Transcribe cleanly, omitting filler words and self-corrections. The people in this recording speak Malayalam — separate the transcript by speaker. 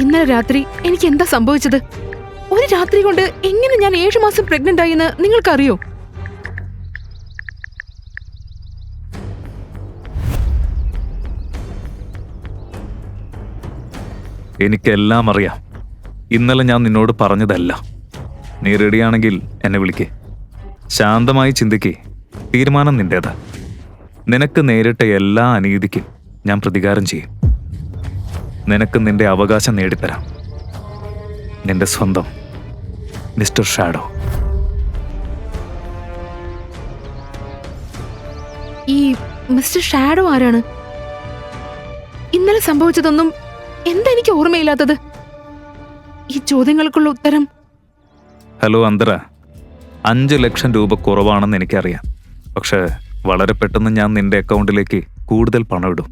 Speaker 1: ഇന്നലെ രാത്രി എനിക്ക് എന്താ സംഭവിച്ചത്? ഒരു രാത്രി കൊണ്ട് എങ്ങനെ ഞാൻ 7 മാസം പ്രഗ്നന്റ് ആയെന്ന് നിങ്ങൾക്കറിയോ?
Speaker 2: എനിക്കെല്ലാം അറിയാം. ഇന്നലെ ഞാൻ നിന്നോട് പറഞ്ഞതല്ല. നീ റെഡിയാണെങ്കിൽ എന്നെ വിളിക്കേ. ശാന്തമായി ചിന്തിക്കേ. തീരുമാനം നിന്റേതാ. നിനക്ക് നേരിട്ട എല്ലാ അനീതിക്കും ഞാൻ പ്രതികാരം ചെയ്യും. നിനക്ക് നിന്റെ അവകാശം നേടിത്തരാം. നിന്റെ സ്വന്തം മിസ്റ്റർ ഷാഡോ.
Speaker 1: ഈ മിസ്റ്റർ ഷാഡോ ആരാണ്? ഇന്നലെ സംഭവിച്ചതൊന്നും എന്താ എനിക്ക് ഓർമ്മയില്ലാത്തത്? ഈ ചോദ്യങ്ങൾക്കുള്ള ഉത്തരം.
Speaker 2: ഹലോ അന്തര, 5 ലക്ഷം രൂപ കുറവാണെന്ന് എനിക്കറിയാം. പക്ഷെ വളരെ പെട്ടെന്ന് ഞാൻ നിന്റെ അക്കൗണ്ടിലേക്ക് കൂടുതൽ പണം ഇടും.